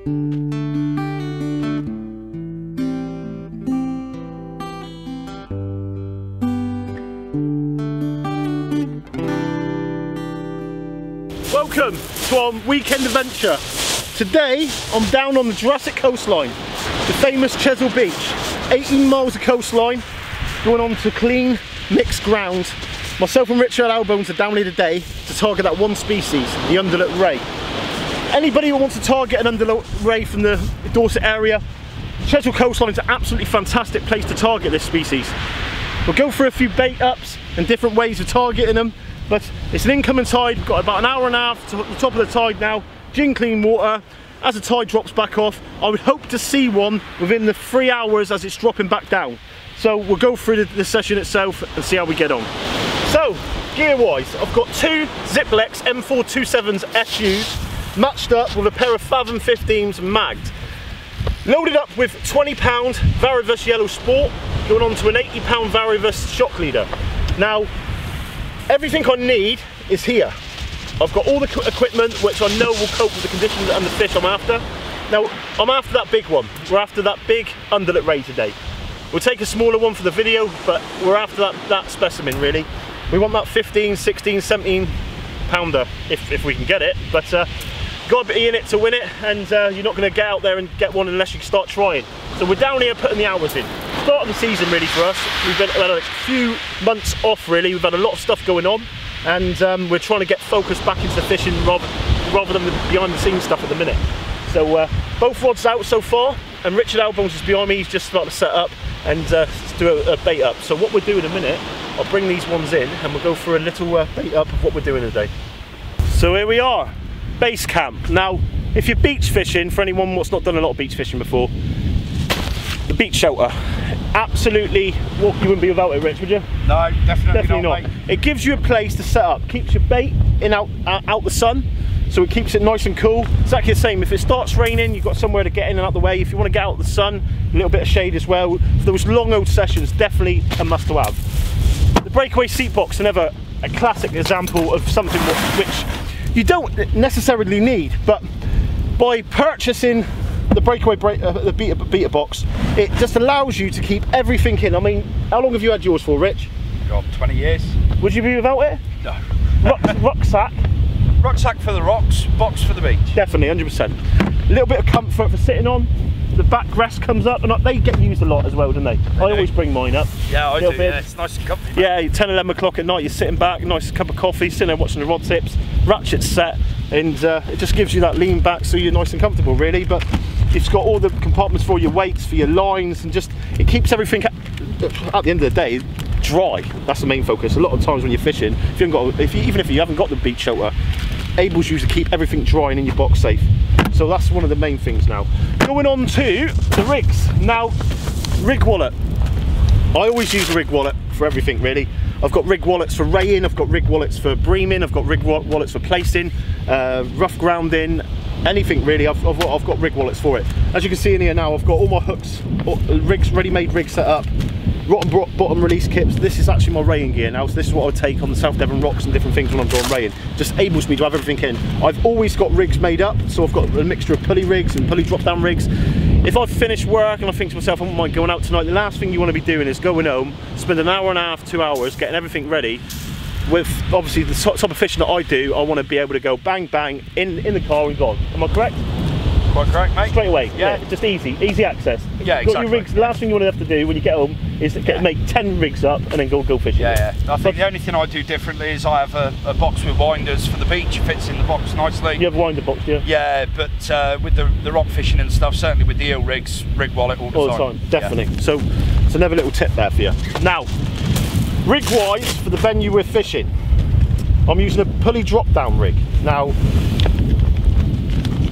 Welcome to our weekend adventure. Today I'm down on the Jurassic coastline, the famous Chesil Beach. 18 miles of coastline, going on to clean, mixed ground. Myself and Richard Albons are down here today to target that one species, the undulate ray. Anybody who wants to target an undulate ray from the Dorset area, Chesil coastline is an absolutely fantastic place to target this species. We'll go through a few bait ups and different ways of targeting them, but it's an incoming tide. We've got about an hour and a half to the top of the tide now, gin clean water. As the tide drops back off, I would hope to see one within the 3 hours as it's dropping back down. So we'll go through the session itself and see how we get on. So, gear wise, I've got two Ziplex M427s SUs matched up with a pair of Fathom 15s magged. Loaded up with 20 pound Varivus Yellow Sport, going on to an 80 pound Varivus Shock Leader. Now, everything I need is here. I've got all the equipment which I know will cope with the conditions and the fish I'm after. Now, I'm after that big one. We're after that big undulate ray today. We'll take a smaller one for the video, but we're after that specimen really. We want that 15, 16, 17 pounder if we can get it, but got to be in it to win it, and you're not going to get out there and get one unless you start trying. So we're down here putting the hours in. Start of the season really for us. We've had a few months off really. We've had a lot of stuff going on, and we're trying to get focused back into the fishing rather than the behind the scenes stuff at the minute. So both rods out so far, and Richard Albons is behind me. He's just starting to set up and do a bait up. So what we'll do in a minute, I'll bring these ones in and we'll go through a little bait up of what we're doing today. So here we are, base camp. Now, if you're beach fishing, for anyone that's not done a lot of beach fishing before, the beach shelter, absolutely, you wouldn't be without it, Rich, would you? No, definitely not. Mate. It gives you a place to set up, keeps your bait out the sun, so it keeps it nice and cool. Exactly the same, if it starts raining, you've got somewhere to get in and out the way. If you want to get out of the sun, a little bit of shade as well. For those long old sessions, definitely a must to have. The breakaway seat box, another a classic example of something which you don't necessarily need, but by purchasing the breakaway the beater box, it just allows you to keep everything in. I mean, how long have you had yours for, Rich? God, 20 years. Would you be without it? No. Rucksack? Rucksack for the rocks, box for the beach. Definitely, 100%. A little bit of comfort for sitting on. The backrest comes up, and they get used a lot as well, don't they? I always bring mine up. Yeah, I do. Yeah, it's nice and comfy. Yeah, 10, 11 o'clock at night, you're sitting back, nice cup of coffee, sitting there watching the rod tips, ratchet's set, and it just gives you that lean back so you're nice and comfortable, really. But it's got all the compartments for your weights, for your lines, and just it keeps everything at the end of the day dry. That's the main focus. A lot of times when you're fishing, even if you haven't got the beach shelter, enables you to keep everything dry and in your box safe. So that's one of the main things now. Going on to the rigs. Now, rig wallet. I always use a rig wallet for everything really. I've got rig wallets for raying, I've got rig wallets for breaming, I've got rig wallets for placing, rough grounding, anything really. I've got rig wallets for it. As you can see in here now, I've got all my hooks, ready-made rigs set up. Rotten bottom release kits. This is actually my raying gear now, so this is what I take on the South Devon rocks and different things when I'm doing raying. Just enables me to have everything in. I've always got rigs made up, so I've got a mixture of pulley rigs and pulley drop down rigs. If I've finished work and I think to myself, I wouldn't mind going out tonight, the last thing you want to be doing is going home, spend an hour and a half, 2 hours getting everything ready. With obviously the type of fishing that I do, I want to be able to go bang bang in the car and gone. Am I correct? Quite correct, mate. Straight away. Yeah. Just easy access. Yeah, exactly. Got your rigs. The last thing you want to have to do when you get home is make 10 rigs up and then go fishing. Yeah. I think the only thing I do differently is I have a box with winders for the beach. It fits in the box nicely. You have a winder box, yeah? Yeah, but with the rock fishing and stuff, certainly with the eel rigs, rig wallet all the time. Definitely. Yeah. So it's another little tip there for you. Now, rig wise for the venue we're fishing, I'm using a pulley drop down rig. Now,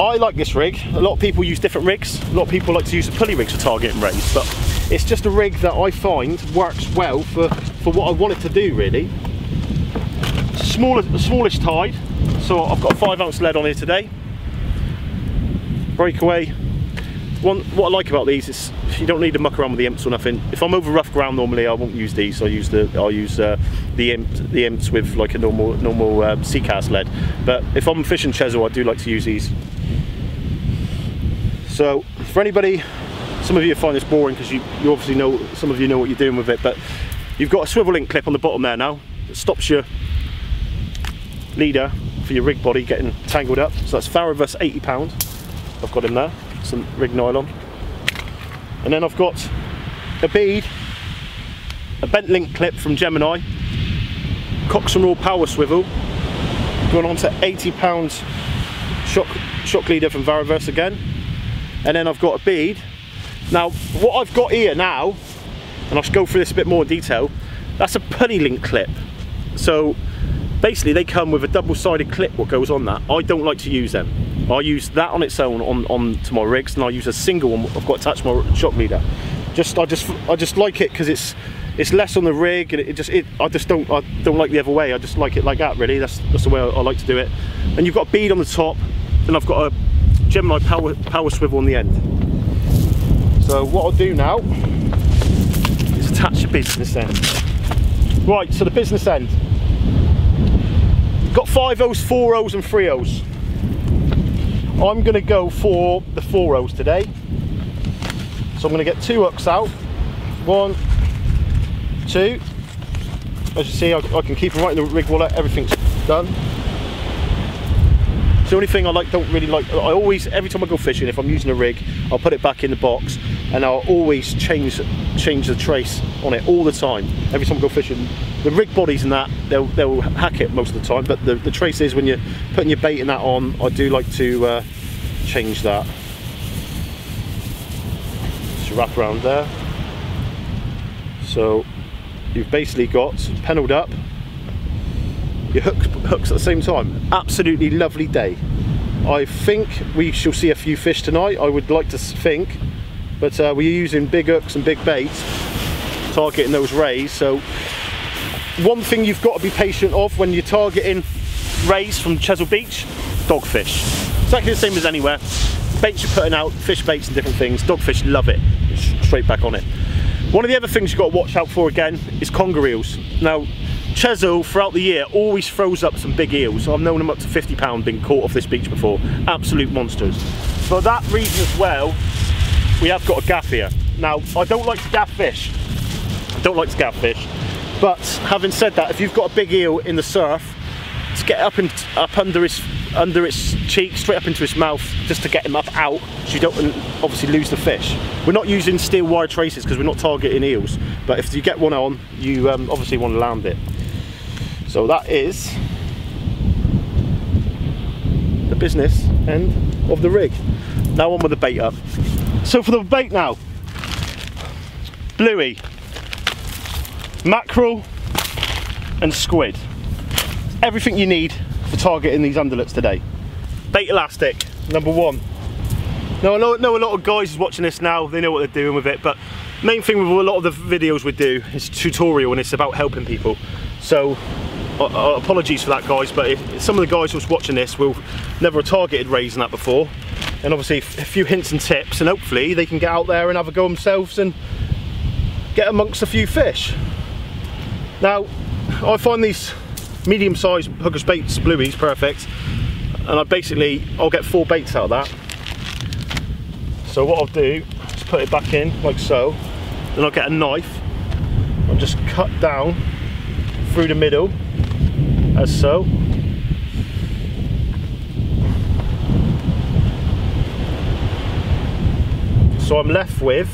I like this rig. A lot of people use different rigs. A lot of people like to use the pulley rigs for targeting rays, but it's just a rig that I find works well for what I want it to do really. Smallish tide, so I've got a 5-ounce lead on here today. Breakaway. What I like about these is you don't need to muck around with the imps or nothing. If I'm over rough ground normally, I won't use these. I'll use the imps with like a normal Seacast lead. But if I'm fishing Chesil, I do like to use these. So for anybody, some of you find this boring because you obviously know, some of you know what you're doing with it, but you've got a swivel link clip on the bottom there now. It stops your leader for your rig body getting tangled up. So that's Faravis £80. I've got him there, some rig nylon. And then I've got a bead, a bent link clip from Gemini, Cox and Roll power swivel, going on to £80 shock leader from Faravis again. And then I've got a bead. Now what I've got here now, and I'll go through this a bit more in detail, that's a pulley link clip. So basically they come with a double-sided clip what goes on that. I don't like to use them. I use that on its own on to my rigs, and I use a single one I've got attached to my shock leader. I just like it because it's less on the rig, and I don't like the other way. I just like it like that, really. That's the way I like to do it. And you've got a bead on the top, and I've got a Gemini power swivel on the end. So what I'll do now is attach the business end. Right, so the business end. Got 5/0s, 4/0s and 3/0s. I'm going to go for the 4/0s today. So I'm going to get 2 hooks out. 1, 2. As you see, I can keep them right in the rig wallet. Everything's done. It's the only thing I don't really like. I always, every time I go fishing, if I'm using a rig, I'll put it back in the box, and I'll always change the trace on it all the time. Every time I go fishing, the rig bodies and that, they'll hack it most of the time, but the trace is when you're putting your bait and that on, I do like to change that. Just wrap around there. So you've basically got pennelled up your hooks at the same time. Absolutely lovely day. I think we shall see a few fish tonight, I would like to think, but we're using big hooks and big baits, targeting those rays. So one thing you've got to be patient of when you're targeting rays from Chesil Beach: dogfish. Exactly the same as anywhere. Baits you're putting out, fish baits and different things, dogfish love it. Straight back on it. One of the other things you've got to watch out for again is conger eels. Now Chesil throughout the year always throws up some big eels. I've known them up to £50 being caught off this beach before. Absolute monsters. For that reason as well, we have got a gaff here. Now I don't like to gaff fish. I don't like to gaff fish. But having said that, if you've got a big eel in the surf, to get up under its cheek, straight up into his mouth, just to get him up out, so you don't obviously lose the fish. We're not using steel wire traces because we're not targeting eels, but if you get one on, you obviously want to land it. So that is the business end of the rig. Now on with the bait up. So for the bait now, bluey, mackerel and squid. Everything you need for targeting these underlets today. Bait elastic, number 1. Now I know a lot of guys watching this now, they know what they're doing with it, but main thing with a lot of the videos we do is tutorial, and it's about helping people. So apologies for that, guys, but if some of the guys who's watching this will never have targeted rays and that before, and obviously a few hints and tips, and hopefully they can get out there and have a go themselves and get amongst a few fish. Now I find these medium-sized hookers baits blueies perfect, and I'll get 4 baits out of that. So what I'll do is put it back in like so, then I'll get a knife, I'll just cut down through the middle as so. So I'm left with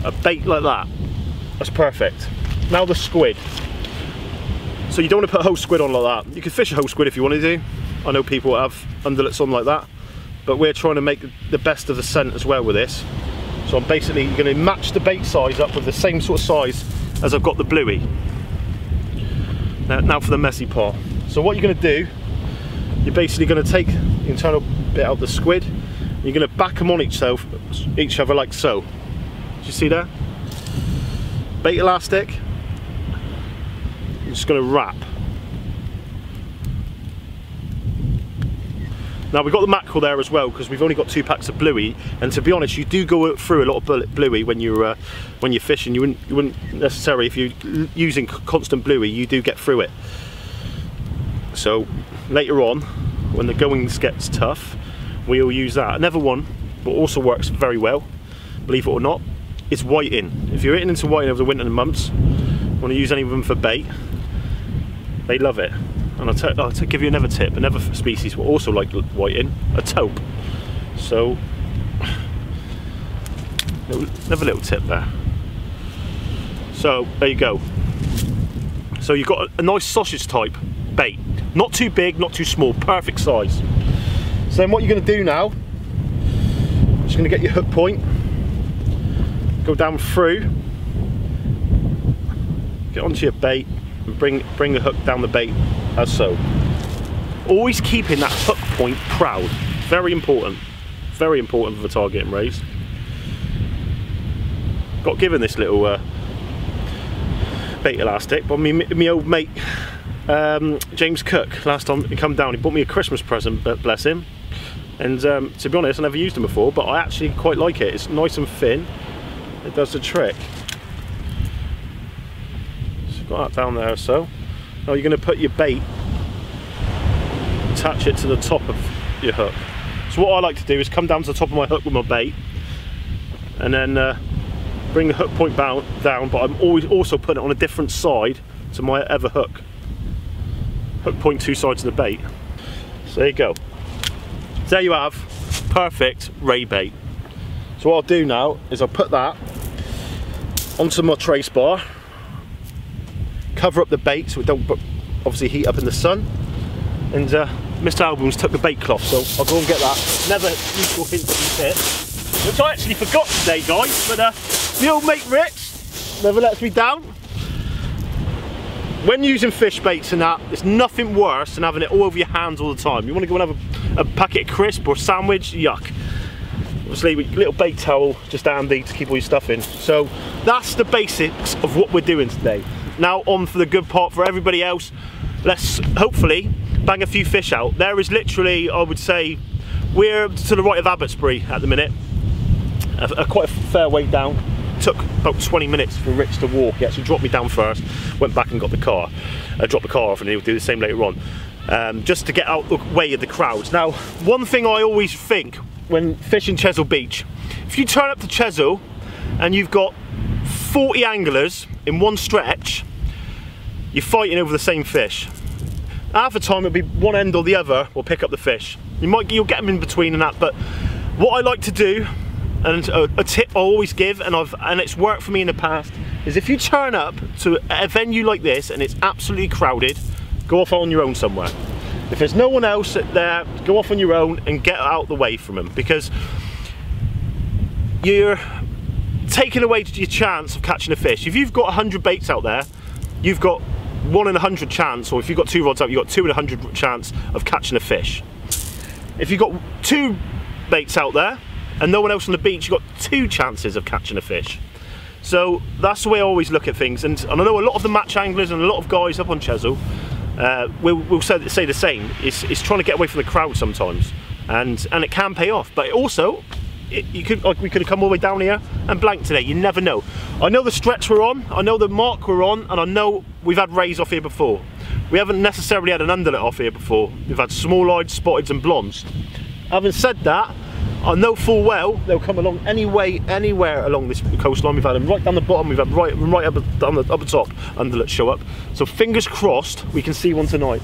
a bait like that. That's perfect. Now the squid. So you don't want to put a whole squid on like that. You can fish a whole squid if you want to do. I know people have underlets on like that, but we're trying to make the best of the scent as well with this. So I'm basically going to match the bait size up with the same sort of size as I've got the bluey. Now for the messy part. So what you're going to do, you're basically going to take the internal bit out of the squid, and you're going to back them on each other like so. Do you see there? Bait elastic. You're just going to wrap. Now we've got the mackerel there as well, because we've only got 2 packs of bluey, and to be honest, you do go through a lot of bluey when you're fishing. You wouldn't, you wouldn't necessarily, if you're using constant bluey, you do get through it. So later on, when the going gets tough, we'll use that. Another one, but also works very well, believe it or not, is whiting. If you're hitting into whiting over the winter months, want to use any of them for bait, they love it. And I'll give you another tip. Another species will also like whiting, a taupe. So another little tip there. So there you go. So you've got a nice sausage type bait, not too big, not too small, perfect size. So then what you're going to do now, just going to get your hook point, go down through, get onto your bait, and bring the hook down the bait as so. Always keeping that hook point proud, very important for the target and raise. Got given this little bait elastic by my old mate James Cook. Last time he come down, he bought me a Christmas present, but bless him. And to be honest, I never used them before, but I actually quite like it. It's nice and thin. It does the trick. So got that down there, so. Now you're going to put your bait, attach it to the top of your hook. So what I like to do is come down to the top of my hook with my bait, and then bring the hook point down, but I'm always also putting it on a different side to my other hook. Hook point two sides of the bait. So there you go. So there you have perfect ray bait. So what I'll do now is I'll put that onto my trace bar, cover up the bait so it don't obviously heat up in the sun, and Mr. Albums took the bait cloth, so I'll go and get that. Another useful hint that you tip, which I actually forgot today, guys, but the old mate Rich never lets me down. When using fish baits and that, there's nothing worse than having it all over your hands all the time. You want to go and have a packet of crisp or sandwich, yuck. Obviously, with a little bait towel, just handy to keep all your stuff in. So that's the basics of what we're doing today. Now on for the good part for everybody else. Let's hopefully bang a few fish out. There is literally, I would say, we're to the right of Abbotsbury at the minute. Quite a fair way down. Took about 20 minutes for Rich to walk. He actually dropped me down first, went back and got the car, dropped the car off, and he'll do the same later on, just to get out the way of the crowds. Now, one thing I always think when fishing Chesil Beach, if you turn up to Chesil and you've got 40 anglers in one stretch, you're fighting over the same fish. Half the time it'll be one end or the other will pick up the fish. You'll get them in between and that, but what I like to do, and a tip I always give, and it's worked for me in the past, is if you turn up to a venue like this and it's absolutely crowded, go off on your own somewhere. If there's no one else there, go off on your own and get out the way from them, because you're taking away your chance of catching a fish. If you've got 100 baits out there, you've got 1 in 100 chance, or if you've got 2 rods out, you've got 2 in 100 chance of catching a fish. If you've got 2 baits out there and no one else on the beach, you've got 2 chances of catching a fish. So that's the way I always look at things, and I know a lot of the match anglers and a lot of guys up on Chesil will say the same. It's trying to get away from the crowd sometimes, and it can pay off, but also we could have come all the way down here and blanked today. You never know. I know the stretch we're on, I know the mark we're on, and I know we've had rays off here before. We haven't necessarily had an underlet off here before. We've had small-eyed, spotted and blondes. Having said that, I know full well they'll come along anywhere along this coastline. We've had them right down the bottom, we've had right up on the top underlet show up. So fingers crossed we can see one tonight.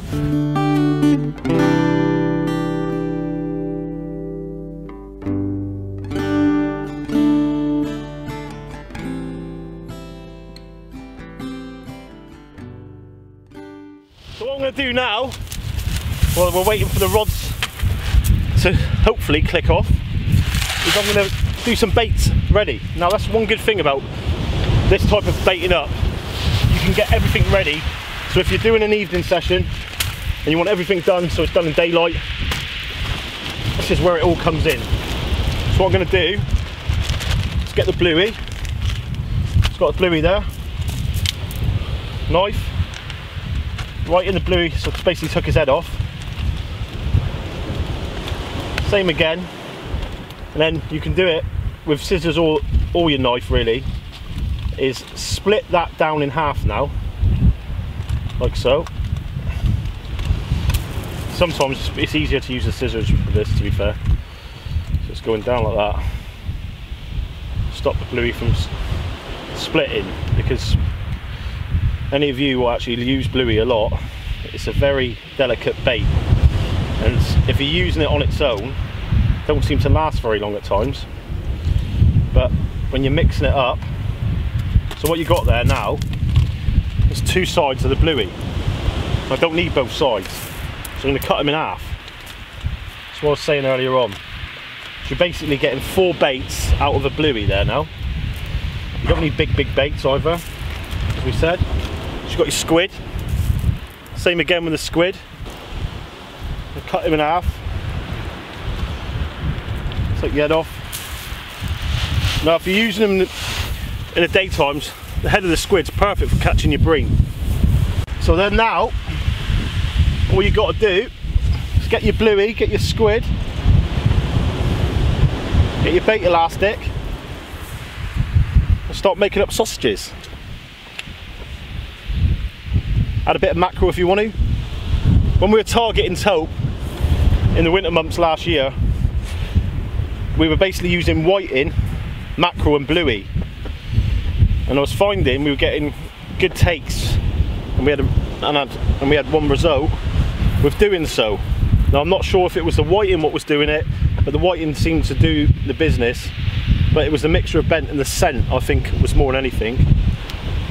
So what I'm going to do now, while we're waiting for the rods to hopefully click off, is I'm going to do some baits ready. Now that's one good thing about this type of baiting up. You can get everything ready. So if you're doing an evening session and you want everything done so it's done in daylight, this is where it all comes in. So what I'm going to do is get the bluey. It's got a bluey there. Knife. Right in the bluey, so it's basically took his head off. Same again. And then you can do it with scissors or your knife really, is split that down in half now, like so. sometimes it's easier to use the scissors for this, to be fair. So it's going down like that. Stop the bluey from splitting, because any of you will actually use bluey a lot. It's a very delicate bait, and if you're using it on its own, it don't seem to last very long at times. But when you're mixing it up, so what you got there now is two sides of the bluey. I don't need both sides, so I'm going to cut them in half. That's what I was saying earlier on. So you're basically getting 4 baits out of a bluey there now. You don't need big baits either, as we said. So you've got your squid. Same again with the squid. I'll cut him in half. Take the head off. Now if you're using them in the daytimes, the head of the squid's perfect for catching your bream. So then now, all you got to do is get your bluey, get your squid, get your bait elastic, and start making up sausages. Add a bit of mackerel if you want to. When we were targeting tope in the winter months last year, we were basically using whiting, mackerel and bluey. And I was finding we were getting good takes, and we had one result with doing so. Now I'm not sure if it was the whiting what was doing it, but the whiting seemed to do the business, but it was the mixture of bent and the scent, I think, was more than anything.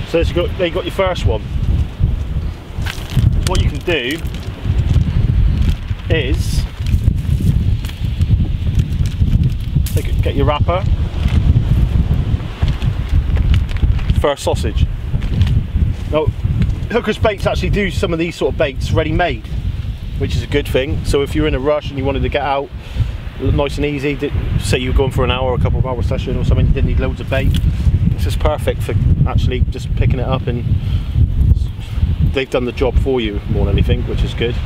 So there you got your first one. What you can do is get your wrapper, first sausage. Now Hooker's Baits actually do some of these sort of baits ready made, which is a good thing. So if you're in a rush and you wanted to get out nice and easy, say you were going for an hour or a couple of hour session or something, you didn't need loads of bait, this is perfect for actually just picking it up, and they've done the job for you more than anything, which is good.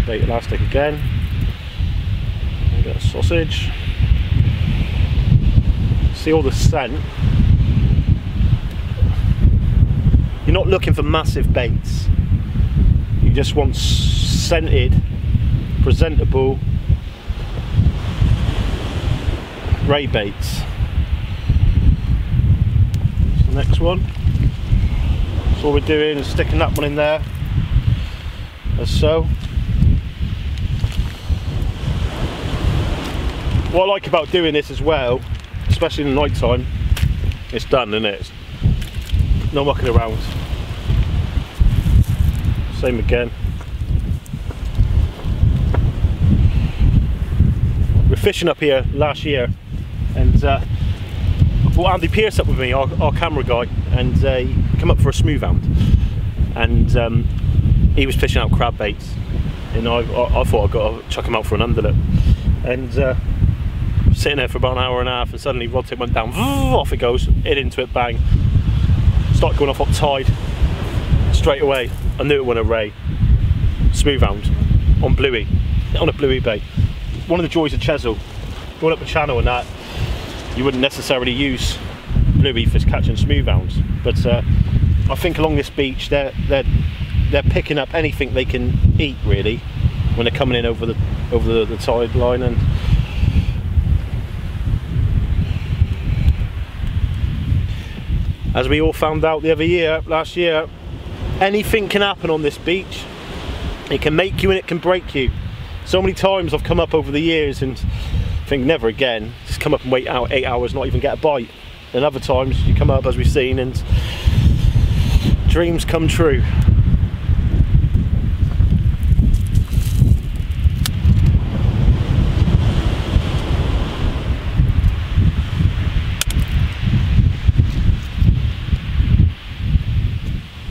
Bait elastic again, and get a sausage. See all the scent. You're not looking for massive baits, you just want scented, presentable ray baits. So the next one, so all we're doing is sticking that one in there, as so. What I like about doing this as well, especially in the night time, it's done, isn't it? No mucking around. Same again. We're fishing up here last year, and I brought Andy Pierce up with me, our camera guy, and he came up for a smooth hound, and he was fishing out crab baits, and I thought I'd got to chuck him out for an underlet, and sitting there for about an hour and a half, and suddenly rod tip went down, off it goes, hit into it, bang, start going off up tide, straight away I knew it went a ray, smooth hound, on bluey, on a bluey bait. One of the joys of Chesil, going up the channel and that, you wouldn't necessarily use bluey for catching smooth hounds, but I think along this beach they're picking up anything they can eat really when they're coming in over the tide line. And as we all found out last year, anything can happen on this beach. It can make you and it can break you. So many times I've come up over the years and think never again, just come up and wait out 8 hours, not even get a bite. And other times you come up, as we've seen, and dreams come true.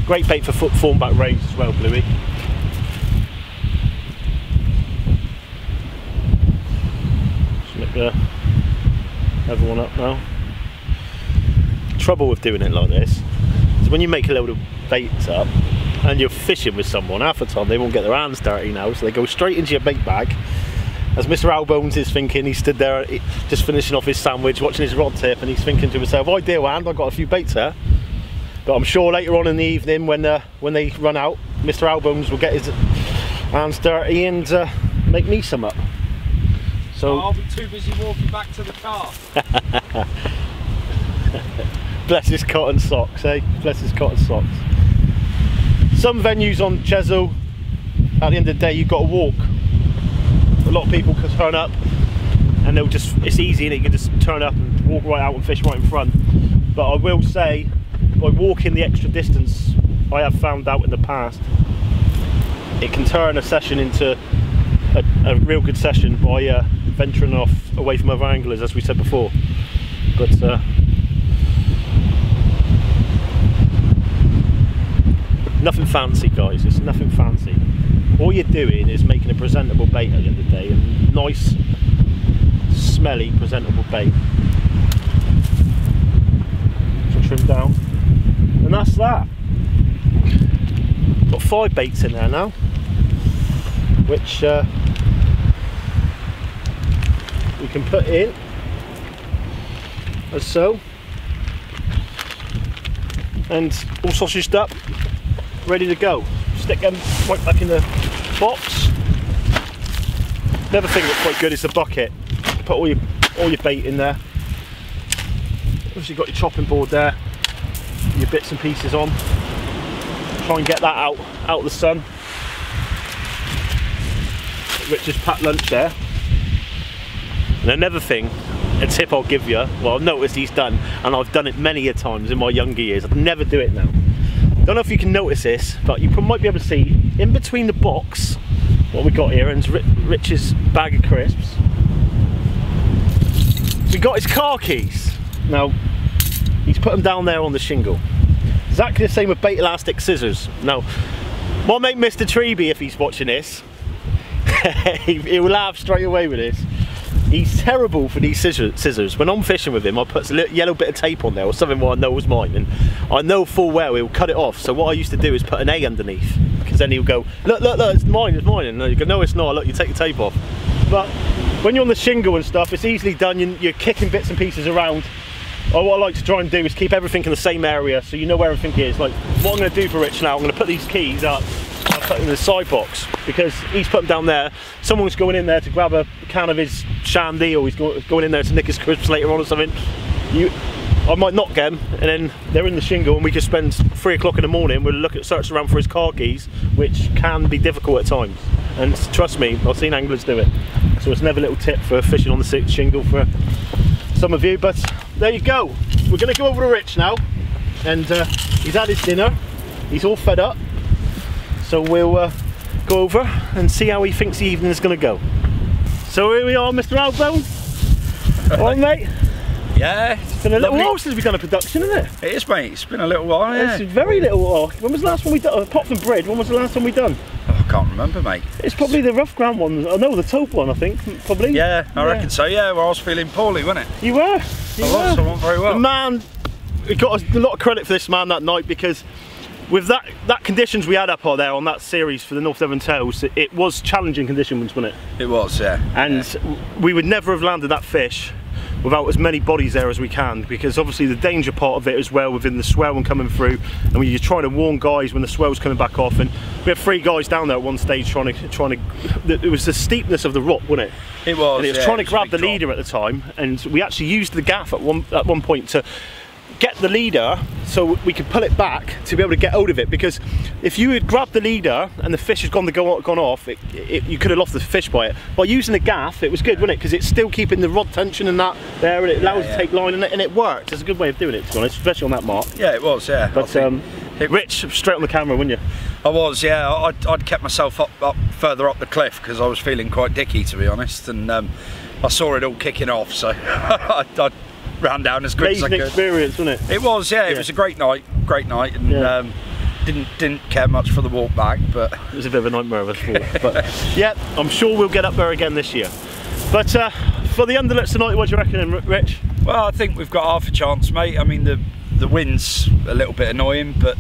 Great bait for thornback rays as well, bluey. Just make everyone up now. Trouble with doing it like this is when you make a load of baits up and you're fishing with someone, half the time they won't get their hands dirty now, so they go straight into your bait bag. As Mr. Albones is thinking, he stood there just finishing off his sandwich, watching his rod tip, and he's thinking to himself, ideal hand, I've got a few baits there. But I'm sure later on in the evening when they run out, Mr. Albums will get his hands dirty and make me some up. So I'll be too busy walking back to the car. Bless his cotton socks, eh? Bless his cotton socks. Some venues on Chesil, at the end of the day, you've got to walk. A lot of people can turn up and they'll just, it's easy and you can just turn up and walk right out and fish right in front. But I will say, by walking the extra distance, I have found out in the past, it can turn a session into a real good session by venturing off away from other anglers, as we said before. But nothing fancy, guys. It's nothing fancy. All you're doing is making a presentable bait at the end of the day, and nice, smelly, presentable bait. So trim down, and that's that. Got 5 baits in there now, which we can put in as so, and all sausaged up, ready to go. Stick them right back in the box. Another thing that's quite good is the bucket. Put all your bait in there. Obviously you've got your chopping board there, your bits and pieces on. Try and get that out of the sun. Richard's packed lunch there. And another thing, a tip I'll give you, well, I've noticed he's done, and I've done it many a times in my younger years. I'd never do it now. Don't know if you can notice this, but you might be able to see in between the box what we got here and Rich's bag of crisps. We got his car keys. Now he's put them down there on the shingle. Exactly the same with bait elastic scissors. Now my mate Mr. Treby, if he's watching this, he will laugh straight away with this. He's terrible for these scissors. When I'm fishing with him, I put a little yellow bit of tape on there or something what I know was mine, and I know full well he'll cut it off. So what I used to do is put an A underneath, because then he'll go, look, it's mine, and you go, no it's not, look, you take the tape off. But when you're on the shingle and stuff, it's easily done. You're kicking bits and pieces around. What I like to try and do is keep everything in the same area, so you know where everything is. Like what I'm going to do for Rich now, I'm going to put these keys up, I'll put them in the side box, because he's put them down there. Someone's going in there to grab a can of his shandy, or he's going in there to nick his crisps later on or something. I might not get them, and then they're in the shingle, and we could spend 3 o'clock in the morning, we'll look at searching around for his car keys, which can be difficult at times. And trust me, I've seen anglers do it. So it's another little tip for fishing on the shingle for some of you. But there you go. We're going to go over to Rich now, and he's had his dinner. He's all fed up. So we'll go over and see how he thinks the evening is going to go. So here we are, Mr. Albone. All right, mate? Yeah. It's been a little while since we've done a production, isn't it? It is, mate. It's been a little while, yeah. It's a very little while. When was the last one we done? Apart from bread, when was the last one we done? Oh, I can't remember, mate. It's probably the rough ground one. Oh no, the taupe one, I think, probably. Yeah, I reckon so, yeah. Well, I was feeling poorly, wasn't it? You were. I was very well. The man, we got a lot of credit for this man that night, because with that conditions we had up there on that series for the North Devon Tails, it was challenging conditions, wasn't it? It was, yeah. And we would never have landed that fish without as many bodies there as we can, because obviously the danger part of it as well within the swell and coming through, and when you're trying to warn guys when the swell's coming back off. And we had 3 guys down there at one stage trying to it was the steepness of the rock, wasn't it? It was. And it was trying to grab the leader at the time, and we actually used the gaff at one point to get the leader so we could pull it back to be able to get hold of it, because if you had grabbed the leader and the fish had gone off, you could have lost the fish by it. By using the gaff, it was good, wasn't it? Because it's still keeping the rod tension and that there, and it allows you to take line, and it worked. It's a good way of doing it, to be honest, especially on that mark. Yeah, it was, yeah. But Rich, straight on the camera, wouldn't you? I was, yeah. I'd kept myself up further up the cliff because I was feeling quite dicky, to be honest, and I saw it all kicking off, so I ran down as quick as I could. Amazing experience, wasn't it? It was, yeah. It was a great night, and didn't care much for the walk back, but it was a bit of a nightmare of a fall. But yeah, I'm sure we'll get up there again this year. But for the underlets tonight, what do you reckon, Rich? Well, I think we've got half a chance, mate. I mean, the wind's a little bit annoying, but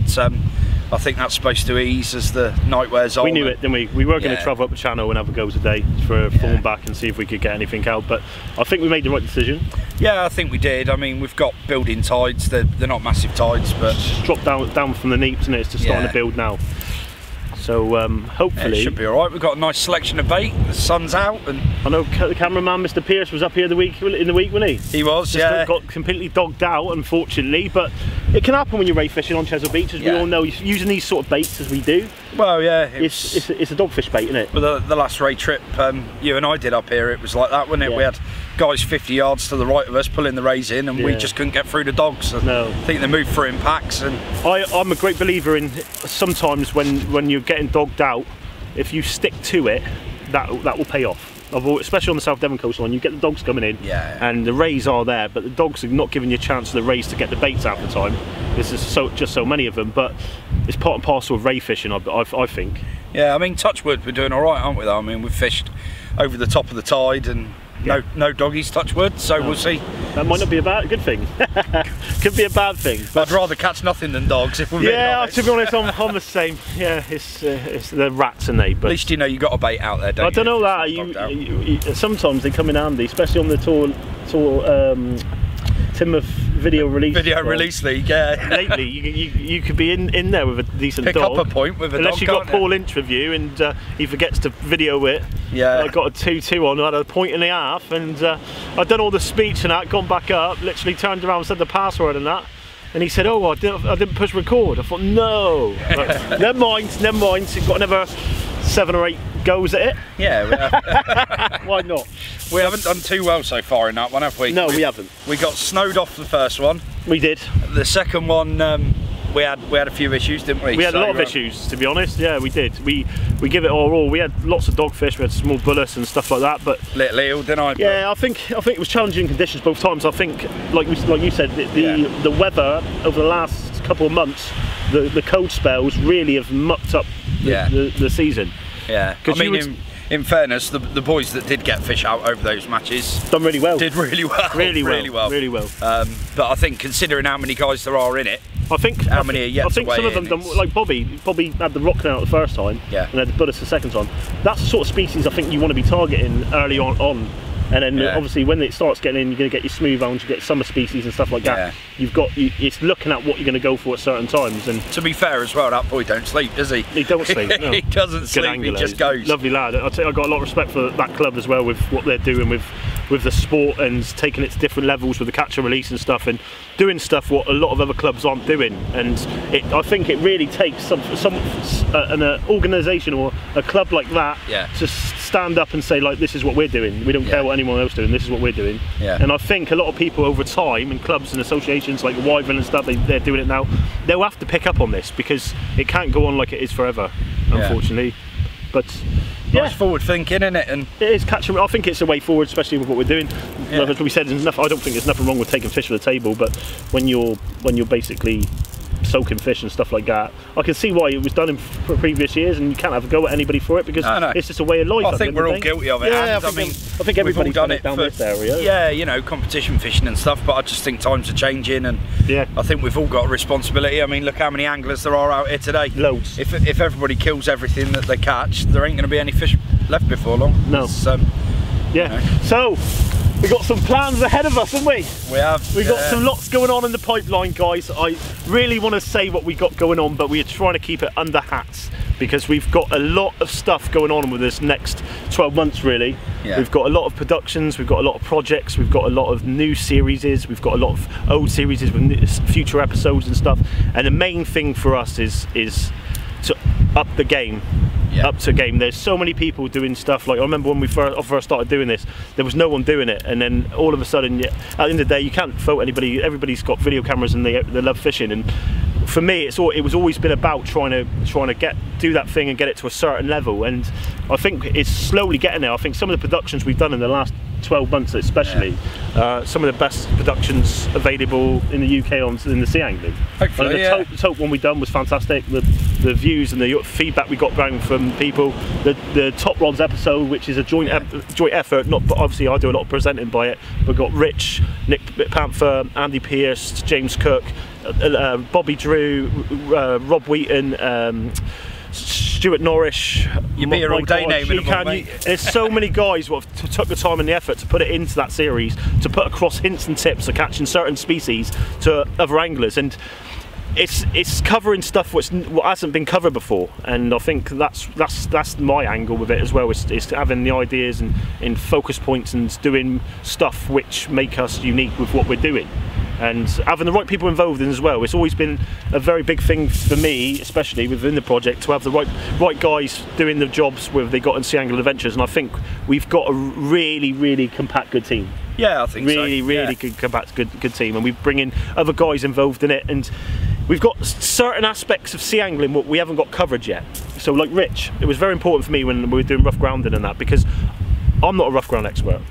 I think that's supposed to ease as the night wears on. We knew it, didn't we? We were going to travel up the channel and have a goes a day for a form back and see if we could get anything out, but I think we made the right decision. Yeah, I think we did. I mean, we've got building tides. They're not massive tides, but drop down from the neeps, and it's just starting to build now. So hopefully it should be all right. We've got a nice selection of bait. The sun's out, and I know the cameraman, Mr. Pierce, was up here in the week, wasn't he? He was, just got completely dogged out, unfortunately. But it can happen when you're ray fishing on Chesil Beach, as we all know. Using these sort of baits as we do. Well, yeah, it's a dogfish bait, isn't it? Well, the last ray trip you and I did up here, it was like that, wasn't it? We had guys 50 yards to the right of us pulling the rays in, and we just couldn't get through the dogs. I think they moved through in packs. And I'm a great believer in sometimes when you're getting dogged out, if you stick to it, that will pay off. Especially on the South Devon coastline, you get the dogs coming in, and the rays are there, but the dogs are not giving you a chance for the rays to get the baits out of the time. There's just so many of them, but it's part and parcel of ray fishing, I think. Yeah, I mean, touch wood, we're doing all right, aren't we? Though I mean, we've fished over the top of the tide, and no doggies, touch wood, so we'll see. That might not be a good thing. Could be a bad thing. But I'd rather catch nothing than dogs, if we're being honest. To be honest, I'm the same. Yeah, it's the rats and they. But at least you know you got a bait out there, don't you? I don't know that. Sometimes they come in handy, especially on the tall Timber Video Release League, yeah. Lately, you could be in there with a decent Pick dog. Up a point with a unless dog, you've got Paul Inch with you and he forgets to video it. Yeah. I got a 2-2 on, I had a point and a half, and I'd done all the speech and that, gone back up, literally turned around and said the password and that. And he said, "Oh, I didn't push record." I thought, no. But, never mind. You've got another 7 or 8 goes at it. Yeah. Why not? We haven't done too well so far in that one, have we? No, we haven't. We got snowed off the first one. We did. The second one, we had a few issues, didn't we? We had a lot of issues, to be honest. Yeah, we did. We give it our all. We had lots of dogfish. We had small bullets and stuff like that. But little eel, didn't I? Yeah, I think it was challenging conditions both times. I think, like you said, the weather over the last couple of months, the cold spells really have mucked up the season. Yeah, I mean, in fairness, the boys that did get fish out over those matches done really well. Did really well. Really well. But I think considering how many guys there are in it, I think some of them done, like Bobby had the rock out the first time, and had the bullets the second time. That's the sort of species I think you want to be targeting early on. And then obviously when it starts getting in, you're going to get your smooth hounds, you get summer species and stuff like that. It's looking at what you're going to go for at certain times. And to be fair as well, that boy don't sleep, does he? He don't sleep. No. He doesn't sleep. He just goes. Lovely lad. I've got a lot of respect for that club as well, with what they're doing with the sport and taking it to different levels with the catch and release and stuff, and doing stuff what a lot of other clubs aren't doing. And I think it really takes an organisation or a club like that to stand up and say, like, this is what we're doing. We don't care what anyone else is doing. This is what we're doing. And I think a lot of people over time, and clubs and associations like Wyvern and stuff, they're doing it now. They'll have to pick up on this because it can't go on like it is forever, unfortunately. But nice forward thinking, isn't it? And it is catching. I think it's a way forward, especially with what we're doing. Like as we said, I don't think there's nothing wrong with taking fish to the table, but when you're basically soaking fish and stuff like that, I can see why it was done in previous years, and you can't have a go at anybody for it because it's just a way of life. I think we're all guilty of it. Yeah, I think everybody's done it down this area. Yeah, you know, competition fishing and stuff, but I just think times are changing, and I think we've all got a responsibility. I mean, look how many anglers there are out here today. Loads. If everybody kills everything that they catch, there ain't going to be any fish left before long. No. So we got some plans ahead of us, haven't we? We have. We've got some lots going on in the pipeline, guys. I really want to say what we got going on, but we are trying to keep it under hats because we've got a lot of stuff going on with this next 12 months, really. We've got a lot of productions, we've got a lot of projects, we've got a lot of new series, we've got a lot of old series with future episodes and stuff. And the main thing for us is to up the game. Up to game. There's so many people doing stuff. Like I remember when we first started doing this, there was no one doing it, and then all of a sudden, at the end of the day, you can't fault anybody. Everybody's got video cameras and they love fishing. And for me, it was always been about trying to do that thing and get it to a certain level. And I think it's slowly getting there. I think some of the productions we've done in the last 12 months especially, some of the best productions available in the UK in the sea angling. Hopefully, the Taupe one we done was fantastic. The views and the feedback we got back from people. The Top Rods episode, which is a joint effort, but obviously I do a lot of presenting by it. We've got Rich, Nick Panther, Andy Pierce, James Cook, Bobby Drew, Rob Wheaton, Stuart Norris. You'd be here all day naming them all, mate. There's so many guys who have took the time and the effort to put it into that series, to put across hints and tips of catching certain species to other anglers, and it's covering stuff what hasn't been covered before, and I think that's my angle with it as well. Is having the ideas and focus points and doing stuff which make us unique with what we're doing, and having the right people involved in as well. It's always been a very big thing for me, especially within the project, to have the right guys doing the jobs where they got in Sea Angling Adventures, and I think we've got a really compact good team. Yeah, I think so. Really good compact good team, and we bring in other guys involved in it, and we've got certain aspects of sea angling what we haven't got covered yet. So like Rich, it was very important for me when we were doing rough grounding and that, because I'm not a rough ground expert.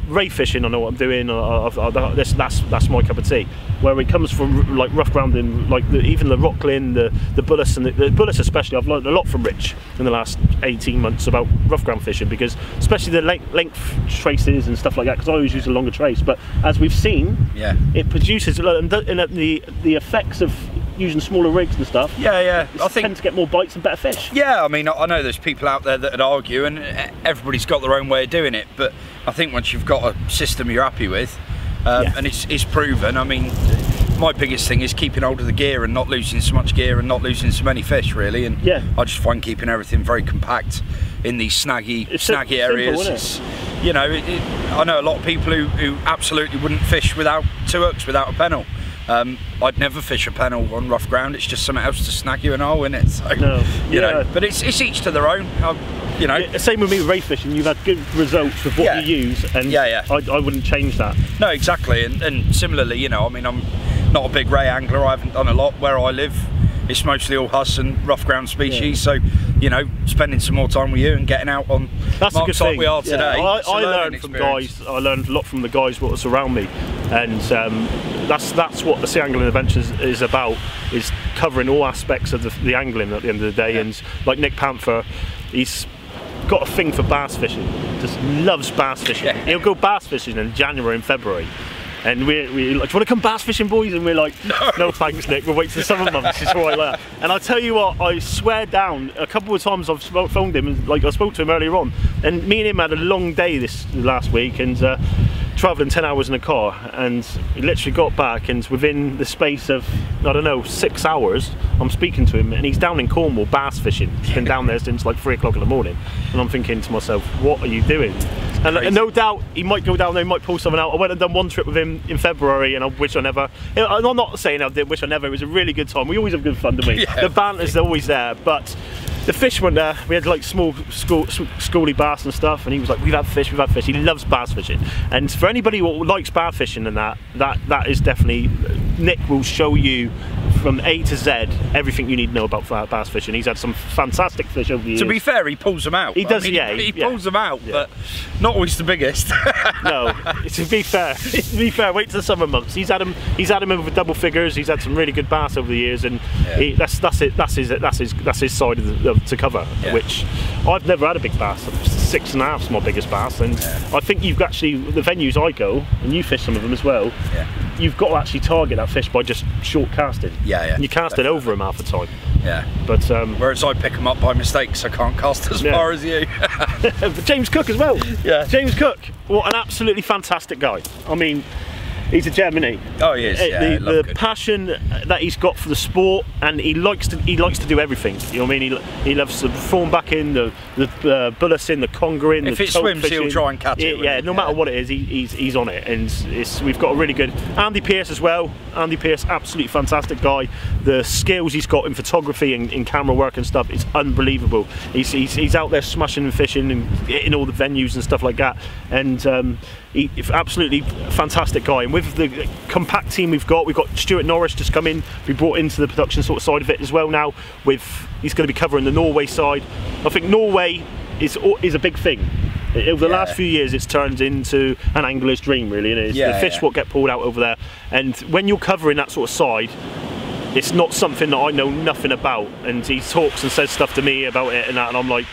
Ray fishing, I know what I'm doing. That's my cup of tea. Where it comes from, like rough grounding, like even the rockling, the bullace, and the bullace especially, I've learned a lot from Rich in the last 18 months about rough ground fishing, because especially the length traces and stuff like that. Because I always use a longer trace, but as we've seen, it produces the effects of using smaller rigs and stuff. I think tend to get more bites and better fish. Yeah, I mean, I know there's people out there that would argue, and everybody's got their own way of doing it, but I think once you've got a system you're happy with, and it's proven, I mean, my biggest thing is keeping hold of the gear and not losing so much gear and not losing so many fish, really. And I just find keeping everything very compact in these snaggy areas. Simple, you know, I know a lot of people who absolutely wouldn't fish without 2 hooks, without a pennel. I'd never fish a pennel on rough ground. It's just something else to snag you an hole in it. So, you know, but it's each to their own. You know, same with me with ray fishing. You've had good results with what you use, and I wouldn't change that. No, exactly. And similarly, you know, I mean, I'm not a big ray angler. I haven't done a lot where I live. It's mostly all huss and rough ground species. So, you know, spending some more time with you and getting out on marks like we are today. I learned from guys. I learned a lot from the guys what was around me, and that's what the Sea Angling Adventures is about. Is covering all aspects of the angling at the end of the day. And like Nick Panther, he's got a thing for bass fishing. Just loves bass fishing. He'll go bass fishing in January and February. And we're like, do you want to come bass fishing, boys? And we're like, no thanks, Nick, we'll wait till the summer months, it's all right like that. And I tell you what, I swear down, a couple of times I've phoned him, and like I spoke to him earlier on, and me and him had a long day this last week, and travelling 10 hours in a car, and he literally got back, and within the space of, I don't know, 6 hours, I'm speaking to him, and he's down in Cornwall bass fishing. He's been down there since like 3 o'clock in the morning, and I'm thinking to myself, what are you doing? And no doubt he might go down there, he might pull something out. I went and done one trip with him in February, and I wish I never. I'm not saying I did wish I never. It was a really good time. We always have good fun, don't we? The banter's always there, but the fish weren't there. We had like small schoolie bass and stuff, and he was like, we've had fish. He loves bass fishing, and for anybody who likes bass fishing and that is definitely, Nick will show you from A to Z everything you need to know about bass fishing. He's had some fantastic fish over the years. To be fair, he pulls them out. He does, he pulls them out, but not always the biggest. No, to be fair, wait till the summer months. He's had him over double figures. He's had some really good bass over the years, and that's his side of to cover. Which I've never had a big bass. 6.5's my biggest bass, and I think you've actually, the venues I go, and you fish some of them as well. You've got to actually target that fish by just short casting. And you cast it over him half the time. But whereas I pick them up by mistake, so I can't cast as far as you. But James Cook as well. James Cook, what an absolutely fantastic guy. I mean, he's a gem, isn't he? Oh, he is. The passion that he's got for the sport, and he likes to do everything. You know what I mean? He loves the prawn backing, the bullacing, the congering. If it swims, he'll try and catch it. No matter what it is, he's on it. And we've got a really good Andy Pierce as well. Andy Pierce, absolutely fantastic guy. The skills he's got in photography and in camera work and stuff, it's unbelievable. He's out there smashing and fishing and hitting all the venues and stuff like that. And he's absolutely fantastic guy. And with the compact team we've got Stuart Norris just come in, be brought into the production sort of side of it as well now. He's going to be covering the Norway side. I think Norway is a big thing. Over the last few years, it's turned into an angler's dream, really. And it's the fish what get pulled out over there. And when you're covering that sort of side, it's not something that I know nothing about. And he talks and says stuff to me about it and that, and I'm like,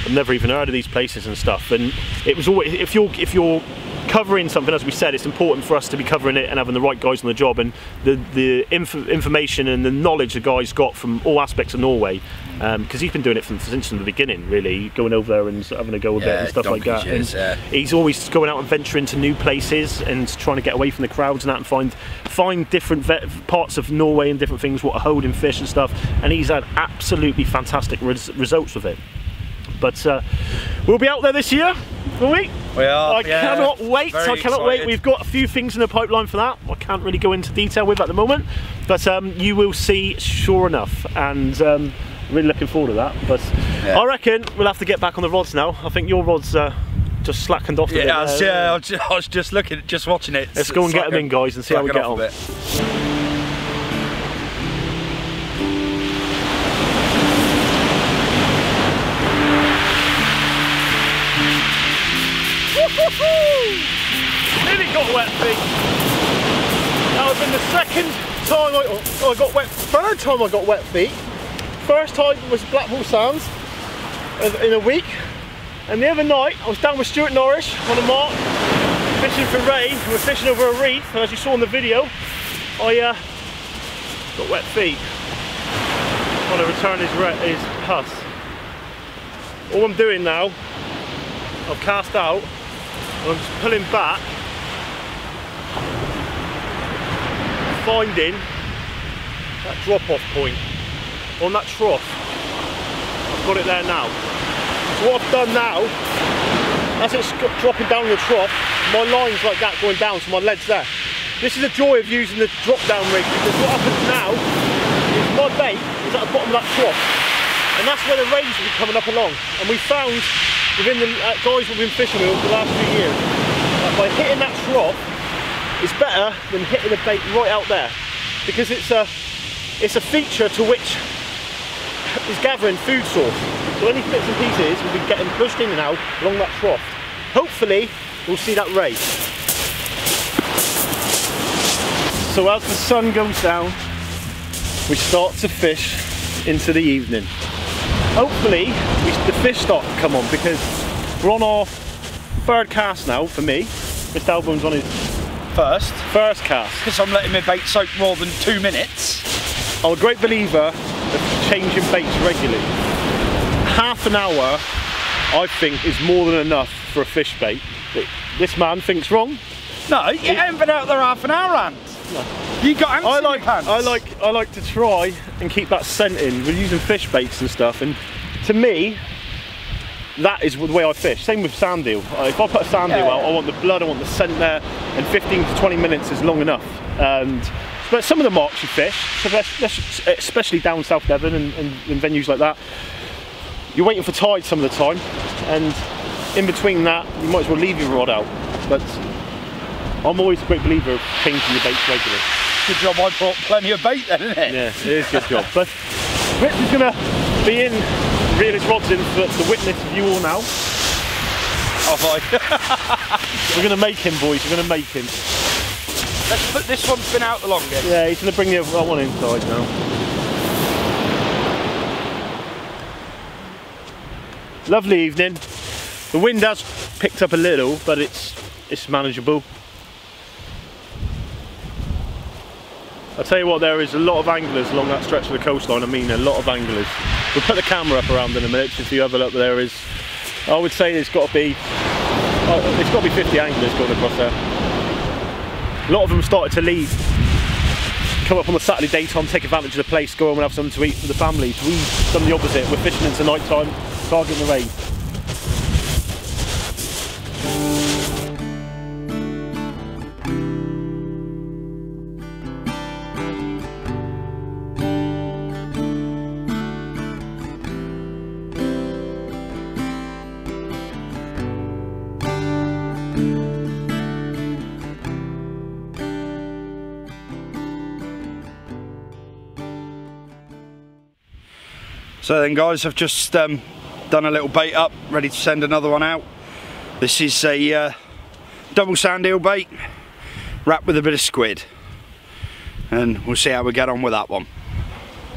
I've never even heard of these places and stuff. And it was always, if you're covering something, as we said, it's important for us to be covering it and having the right guys on the job, and the information and the knowledge the guy's got from all aspects of Norway, because he's been doing it since the beginning, really, going over there and having a go a bit and stuff like that. He's always going out and venturing to new places and trying to get away from the crowds and that, and find different parts of Norway and different things, what are holding fish and stuff, and he's had absolutely fantastic results with it. But we'll be out there this year, will we? We are. I cannot wait. I cannot wait. We've got a few things in the pipeline for that. I can't really go into detail with at the moment, but you will see, sure enough, and really looking forward to that. But I reckon we'll have to get back on the rods now. I think your rods just slackened off a bit. Yeah, I was just looking, just watching it. Let's go and get them in, guys, and see how we get on. Nearly got wet feet. That has been the second time I got wet, third time I got wet feet. First time was Blackpool Sands in a week, and the other night I was down with Stuart Norris on a mark fishing for ray. We were fishing over a reef, and as you saw in the video, I got wet feet on to return his huss. All I'm doing now, I've cast out, and I'm just pulling back, finding that drop-off point on that trough. I've got it there now. So what I've done now, as it's dropping down the trough, my line's like that going down, so my lead's there. This is the joy of using the drop-down rig, because what happens now is my bait is at the bottom of that trough, and that's where the rays will be coming up along. And we found, within the guys we've been fishing with over the last few years, that by hitting that trough, it's better than hitting the bait right out there, because it's a feature to which is gathering food source. So any bits and pieces will be getting pushed in and out along that trough. Hopefully we'll see that ray. So as the sun goes down, we start to fish into the evening. Hopefully the fish start to come on, because we're on our third cast now for me. Mr. Album's on his first cast. Because I'm letting my bait soak more than 2 minutes. I'm a great believer of changing baits regularly. Half an hour, I think, is more than enough for a fish bait. This man thinks wrong. No, you haven't been out there half an hour, Ant. No. You got ants in your pants. I like to try and keep that scent in. We're using fish baits and stuff, and to me, that is the way I fish. Same with sand eel. If I put a sand eel out, I want the blood, I want the scent there, and 15 to 20 minutes is long enough. But some of the marks you fish, especially down South Devon and venues like that, you're waiting for tide some of the time, and in between that, you might as well leave your rod out. But I'm always a great believer of changing your baits regularly. Good job, I brought plenty of bait then, isn't it? Yeah, it is a good job. But Rich is going to be in, reel his rods in for the witness of you all now. We're going to make him, boys, we're going to make him. Let's put this one's been out the longest. Yeah, he's going to bring the other one inside now. Lovely evening. The wind has picked up a little, but it's manageable. I'll tell you what, there is a lot of anglers along that stretch of the coastline. I mean, a lot of anglers. We'll put the camera up around in a minute, just so you have a look. There is, I would say there's got to be 50 anglers going across there. A lot of them started to leave, come up on the Saturday daytime, take advantage of the place, go home and have something to eat for the families. We've done the opposite. We're fishing into night time, targeting the rain. So then guys, I've just done a little bait up, ready to send another one out. This is a double sand eel bait, wrapped with a bit of squid. And we'll see how we get on with that one.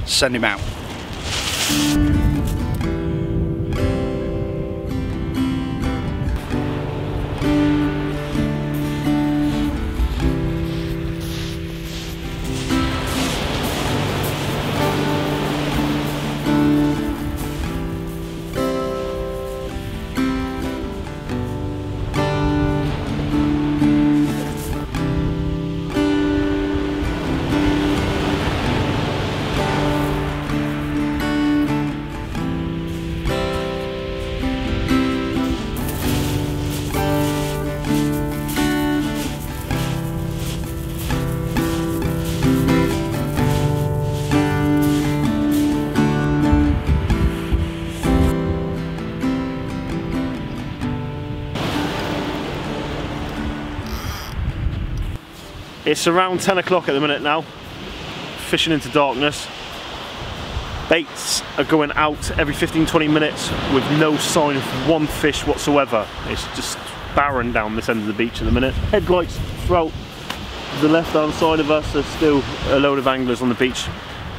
Send him out. It's around 10 o'clock at the minute now, fishing into darkness. Baits are going out every 15-20 minutes with no sign of one fish whatsoever. It's just barren down this end of the beach at the minute. Headlights throughout the left hand side of us. There's still a load of anglers on the beach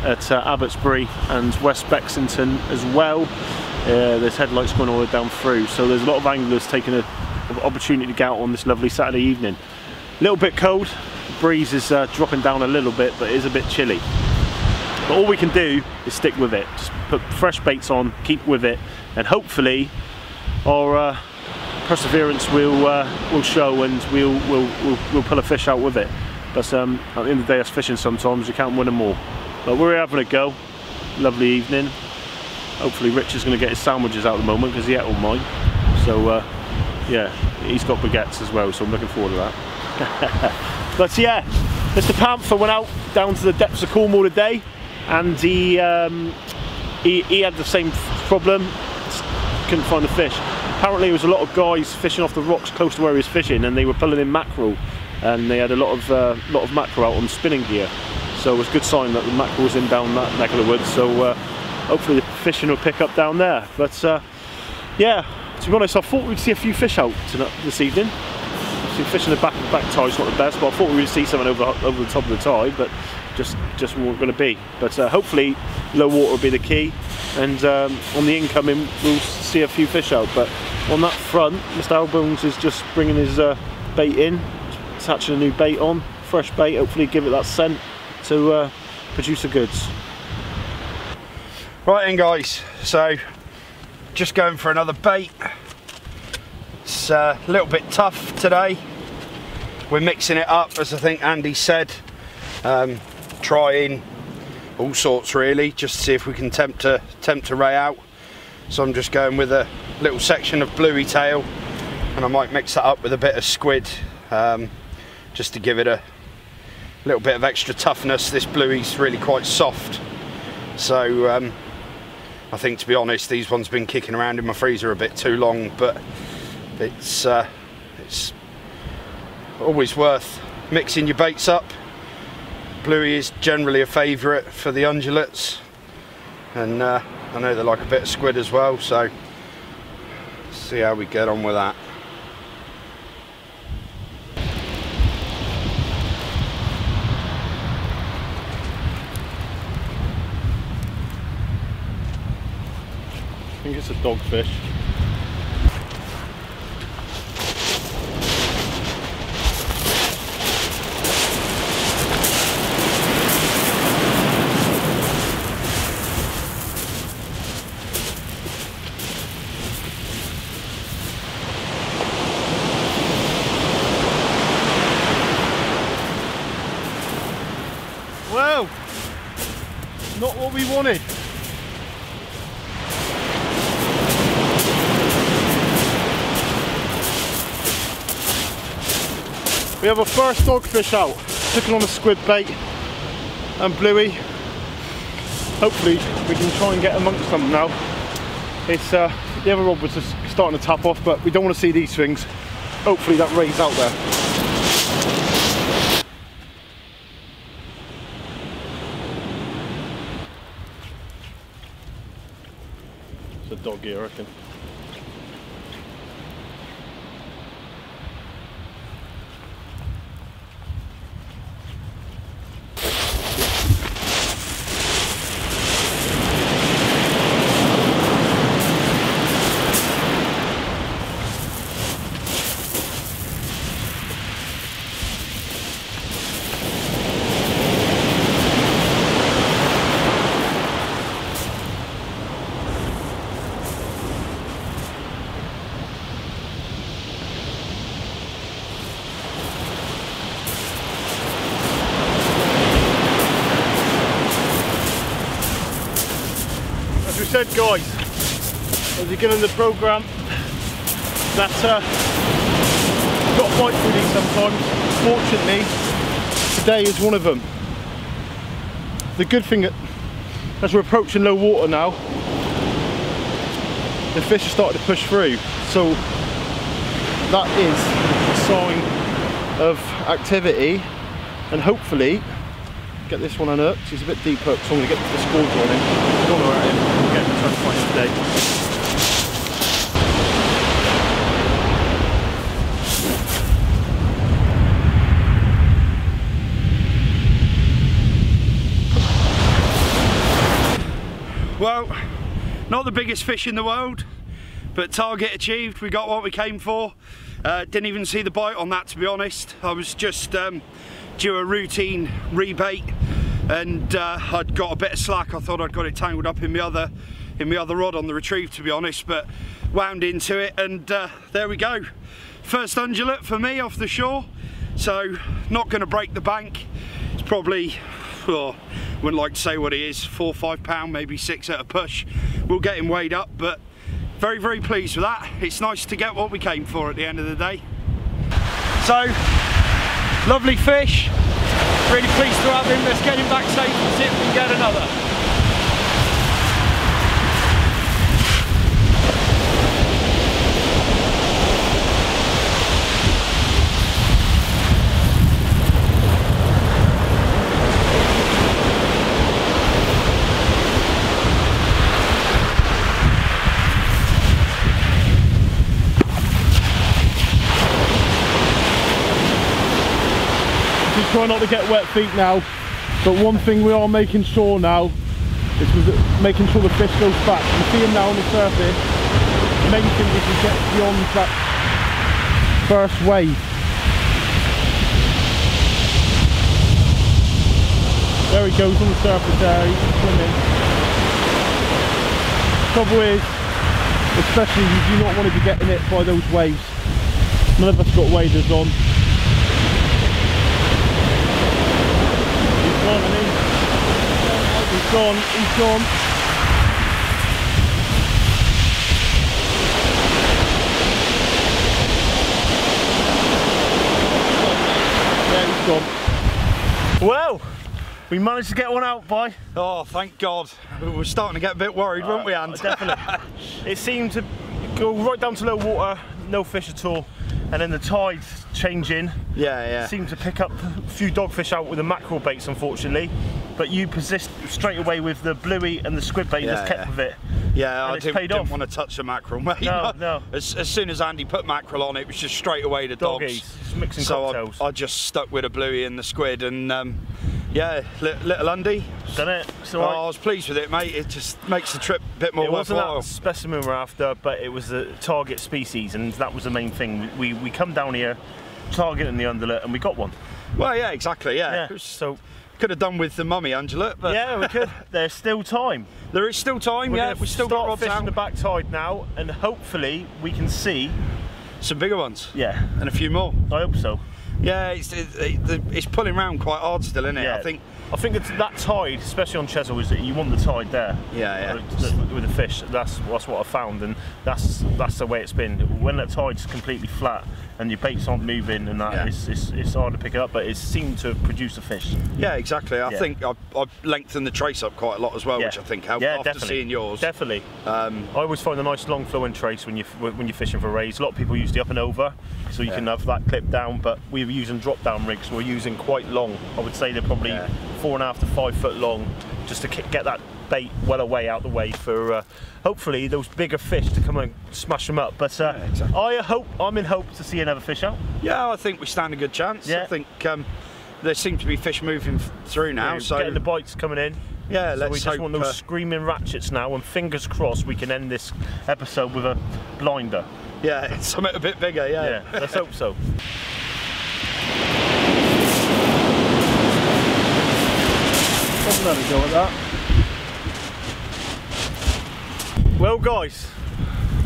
at Abbotsbury and West Bexington as well. There's headlights going all the way down through, so there's a lot of anglers taking an opportunity to get out on this lovely Saturday evening. A little bit cold, the breeze is dropping down a little bit, but it is a bit chilly. But all we can do is stick with it. Just put fresh baits on, keep with it, and hopefully our perseverance will show, and we'll pull a fish out with it. But at the end of the day, us fishing sometimes you can't win them all. But we're having a go. Lovely evening. Hopefully Rich is going to get his sandwiches out at the moment because he ate all mine. So yeah, he's got baguettes as well, so I'm looking forward to that. But yeah, Mr. Panther went out down to the depths of Cornwall today, and he had the same problem, couldn't find the fish. Apparently there was a lot of guys fishing off the rocks close to where he was fishing, and they were pulling in mackerel, and they had a lot of mackerel out on spinning gear. So it was a good sign that the mackerel was in down that neck of the woods, so hopefully the fishing will pick up down there. But yeah, to be honest, I thought we'd see a few fish out this evening. See, fishing the back tide's not the best, but I thought we would see something over the top of the tide, but just weren't going to be. But hopefully low water will be the key, and on the incoming we'll see a few fish out. But on that front, Mr. Albones is just bringing his bait in, attaching a new bait on, fresh bait, hopefully give it that scent to produce the goods. Right then guys, so just going for another bait. It's a little bit tough today. We're mixing it up, as I think Andy said, trying all sorts really, just to see if we can tempt a ray out. So I'm just going with a little section of bluey tail, and I might mix that up with a bit of squid, just to give it a little bit of extra toughness. This bluey's really quite soft, so I think, to be honest, these ones been kicking around in my freezer a bit too long, but it's always worth mixing your baits up. Bluey is generally a favourite for the ungulates, and I know they like a bit of squid as well, so let's see how we get on with that. I think it's a dogfish. Well, not what we wanted. We have our first dogfish out, took on a squid bait and bluey. Hopefully we can try and get amongst them now. It's the other rod was just starting to tap off, but we don't want to see these things. Hopefully that ray's out there. It's a doggy, I reckon. As we said, guys, at the beginning of the programme, that you've got to fight through these sometimes. Fortunately, today is one of them. The good thing, as we're approaching low water now, the fish are starting to push through, so that is a sign of activity and hopefully get this one unhooked. He's a bit deep hooked, so I'm going to get the score drawn in. I don't know where I am. We'll get try to find it today. Well, not the biggest fish in the world, but target achieved. We got what we came for. Didn't even see the bite on that, to be honest. I was just due a routine rebait, and I'd got a bit of slack. I thought I'd got it tangled up in my other rod on the retrieve, to be honest, but wound into it, and there we go. First undulate for me off the shore, so not going to break the bank. It's probably, wouldn't like to say what he is, 4 or 5 pound, maybe 6 at a push. We'll get him weighed up, but very, very pleased with that. It's nice to get what we came for at the end of the day. So, lovely fish. Really pleased to have him. Let's get him back safe and see if we can get another. Try not to get wet feet now, but one thing we are making sure now is making sure the fish goes back. You see him now on the surface. The main thing is to get beyond that first wave. There he goes on the surface there, he's swimming. The trouble is, especially you do not want to be getting hit by those waves. None of us got waders on. He's gone, he's gone. Yeah, he's gone. Well, we managed to get one out, boy. Oh, thank God. We were starting to get a bit worried, weren't we, Ant? Definitely. It seemed to go right down to low water, no fish at all. And then the tides changing. Yeah. Seemed to pick up a few dogfish out with the mackerel baits, unfortunately. But you persist straight away with the bluey and the squid bait. Just kept with it. Yeah, I didn't want to touch the mackerel, mate. No. As soon as Andy put mackerel on, it was just straight away to dogs. Just mixing cocktails. I just stuck with a bluey and the squid, and yeah, little Andy. Done it. So I was pleased with it, mate. It just makes the trip a bit more worthwhile. It wasn't that specimen we're after, but it was a target species, and that was the main thing. We come down here, targeting the undulate, and we got one. Well, yeah, exactly. Yeah. So could have done with the mummy undulate, but yeah, we could. There's still time. There is still time. We've still got rods fishing out. the back tide now, and hopefully we can see some bigger ones. Yeah, and a few more. I hope so. Yeah, it's pulling around quite hard still, isn't it? Yeah. I think that tide, especially on Chesil, is that you want the tide there. Yeah. With the fish, that's what I found, and that's the way it's been. When the tide's completely flat and your baits aren't moving, and that it's hard to pick it up, but it seemed to produce a fish. Yeah, exactly. I think I've lengthened the trace up quite a lot as well, which I think helped after seeing yours. Definitely. I always find a nice long flowing trace when you're fishing for rays. A lot of people use the up and over, so you can have that clip down, but we were using drop down rigs. We're using quite long. I would say they're probably 4.5 to 5 foot long, just to get that bait well away out the way for hopefully those bigger fish to come and smash them up. But exactly. I'm in hope to see another fish out. Yeah, I think we stand a good chance. I think there seem to be fish moving through now. So getting the bites coming in. Yeah, so we just want those screaming ratchets now, and fingers crossed we can end this episode with a blinder. Yeah, it's something a bit bigger. Yeah, let's hope so. Let's let it go at that. Well, guys,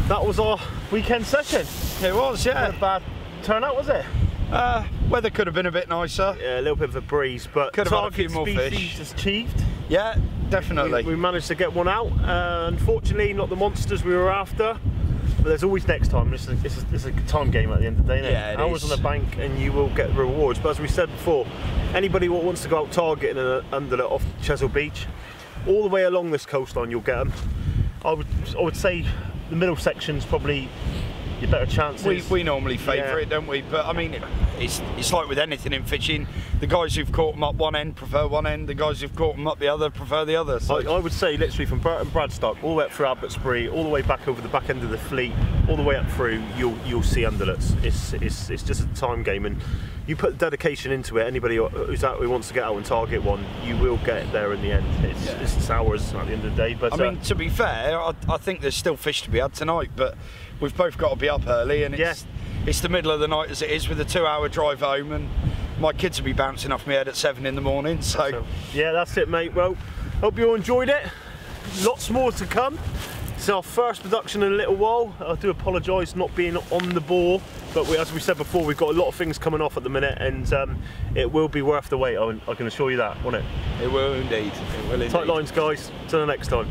that was our weekend session. It was, yeah. Not a bad turnout, was it? Weather could have been a bit nicer. Yeah, a little bit of a breeze, but could have had a few more fish. Achieved. Yeah, definitely. We managed to get one out. Unfortunately, not the monsters we were after. But there's always next time. It's a time game at the end of the day, isn't it? Yeah, Hours on the bank and you will get rewards. But as we said before, anybody who wants to go out targeting an undulate off Chesil Beach, all the way along this coastline you'll get them. I would say the middle section's probably your better chances. We normally favour it, don't we? But I mean, it's like with anything in fishing. The guys who've caught them up one end prefer one end. The guys who've caught them up the other prefer the other. So I would say literally from Burton Bradstock all the way up through Abbotsbury, all the way back over the back end of the Fleet, all the way up through, you'll see underlets. It's just a time game, and you put dedication into it. Anybody who's out who wants to get out and target one, you will get there in the end. It's ours at the end of the day. But I mean, to be fair, I think there's still fish to be had tonight, but we've both got to be up early, and it's the middle of the night as it is with a 2-hour drive home, and my kids will be bouncing off my head at 7 in the morning. So yeah, that's it, mate. Well, hope you all enjoyed it. Lots more to come. It's our first production in a little while. I do apologise not being on the ball, but as we said before, we've got a lot of things coming off at the minute, and it will be worth the wait. I can assure you that, won't it? It will indeed. It will indeed. Tight lines, guys. Till the next time.